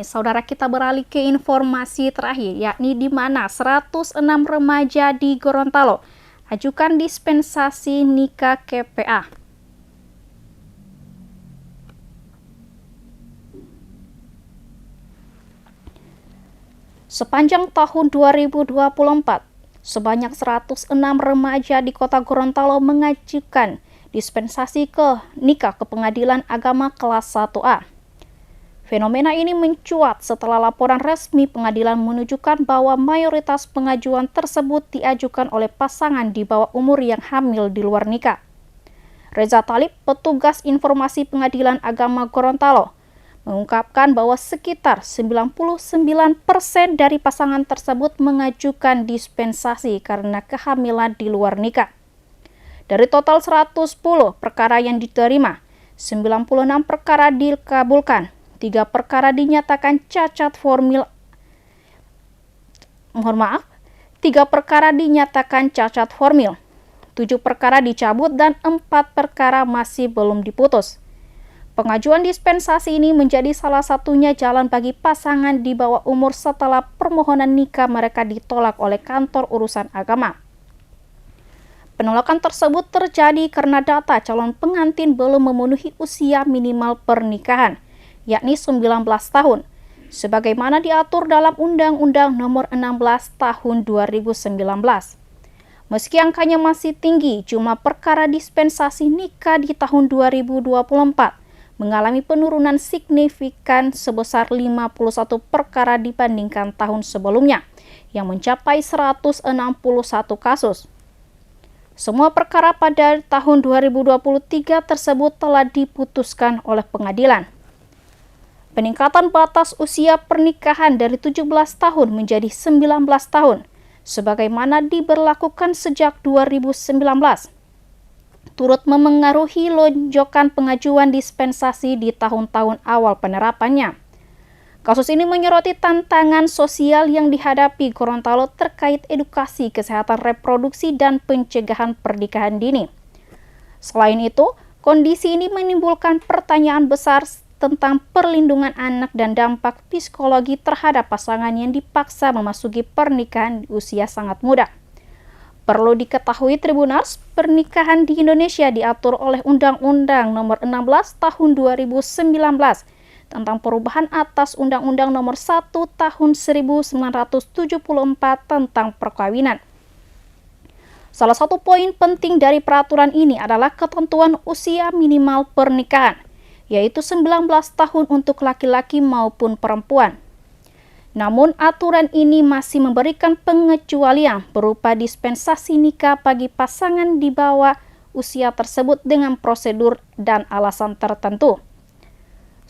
Saudara, kita beralih ke informasi terakhir, yakni di mana 106 remaja di Gorontalo ajukan dispensasi nikah KPA. Sepanjang tahun 2024, sebanyak 106 remaja di kota Gorontalo mengajukan dispensasi nikah ke Pengadilan Agama kelas 1A. Fenomena ini mencuat setelah laporan resmi pengadilan menunjukkan bahwa mayoritas pengajuan tersebut diajukan oleh pasangan di bawah umur yang hamil di luar nikah. Reza Talib, petugas informasi Pengadilan Agama Gorontalo, mengungkapkan bahwa sekitar 99% dari pasangan tersebut mengajukan dispensasi karena kehamilan di luar nikah. Dari total 110 perkara yang diterima, 96 perkara dikabulkan. 3 perkara dinyatakan cacat formil. 3 perkara dinyatakan cacat formil. 7 perkara dicabut dan 4 perkara masih belum diputus. Pengajuan dispensasi ini menjadi salah satunya jalan bagi pasangan di bawah umur setelah permohonan nikah mereka ditolak oleh kantor urusan agama. Penolakan tersebut terjadi karena data calon pengantin belum memenuhi usia minimal pernikahan, yakni 19 tahun, sebagaimana diatur dalam Undang-Undang Nomor 16 Tahun 2019. Meski angkanya masih tinggi, jumlah perkara dispensasi nikah di tahun 2024 mengalami penurunan signifikan sebesar 51 perkara dibandingkan tahun sebelumnya, yang mencapai 161 kasus. Semua perkara pada tahun 2023 tersebut telah diputuskan oleh pengadilan. Peningkatan batas usia pernikahan dari 17 tahun menjadi 19 tahun, sebagaimana diberlakukan sejak 2019, turut memengaruhi lonjakan pengajuan dispensasi di tahun-tahun awal penerapannya. Kasus ini menyoroti tantangan sosial yang dihadapi Gorontalo terkait edukasi kesehatan reproduksi dan pencegahan pernikahan dini. Selain itu, kondisi ini menimbulkan pertanyaan besar tentang perlindungan anak dan dampak psikologi terhadap pasangan yang dipaksa memasuki pernikahan di usia sangat muda. Perlu diketahui Tribunars, pernikahan di Indonesia diatur oleh Undang-Undang Nomor 16 Tahun 2019 tentang perubahan atas Undang-Undang Nomor 1 Tahun 1974 tentang perkawinan. Salah satu poin penting dari peraturan ini adalah ketentuan usia minimal pernikahan, yaitu 19 tahun untuk laki-laki maupun perempuan. Namun, aturan ini masih memberikan pengecualian berupa dispensasi nikah bagi pasangan di bawah usia tersebut dengan prosedur dan alasan tertentu.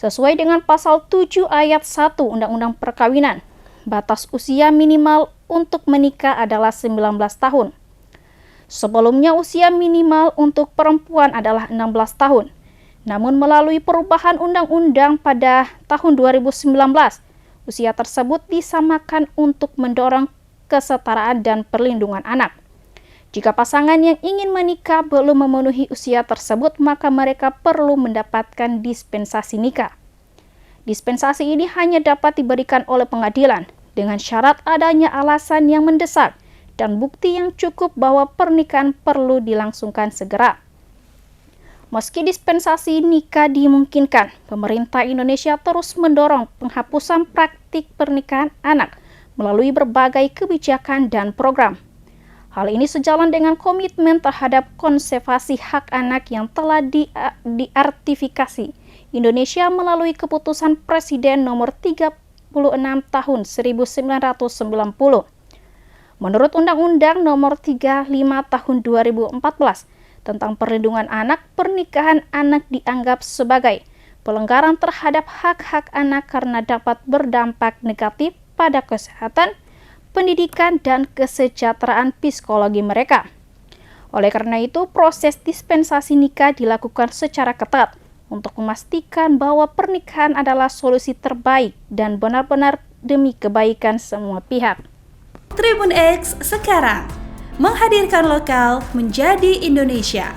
Sesuai dengan pasal 7 ayat 1 Undang-Undang Perkawinan, batas usia minimal untuk menikah adalah 19 tahun. Sebelumnya usia minimal untuk perempuan adalah 16 tahun. Namun melalui perubahan undang-undang pada tahun 2019, usia tersebut disamakan untuk mendorong kesetaraan dan perlindungan anak. Jika pasangan yang ingin menikah belum memenuhi usia tersebut, maka mereka perlu mendapatkan dispensasi nikah. Dispensasi ini hanya dapat diberikan oleh pengadilan dengan syarat adanya alasan yang mendesak dan bukti yang cukup bahwa pernikahan perlu dilangsungkan segera. Meski dispensasi nikah dimungkinkan, pemerintah Indonesia terus mendorong penghapusan praktik pernikahan anak melalui berbagai kebijakan dan program. Hal ini sejalan dengan komitmen terhadap konservasi hak anak yang telah diartifikasi Indonesia melalui keputusan Presiden Nomor 36 Tahun 1990. Menurut Undang-Undang Nomor 35 Tahun 2014 tentang perlindungan anak, pernikahan anak dianggap sebagai pelanggaran terhadap hak-hak anak karena dapat berdampak negatif pada kesehatan, pendidikan, dan kesejahteraan psikologi mereka. Oleh karena itu, proses dispensasi nikah dilakukan secara ketat untuk memastikan bahwa pernikahan adalah solusi terbaik dan benar-benar demi kebaikan semua pihak. Tribun X sekarang menghadirkan lokal menjadi Indonesia.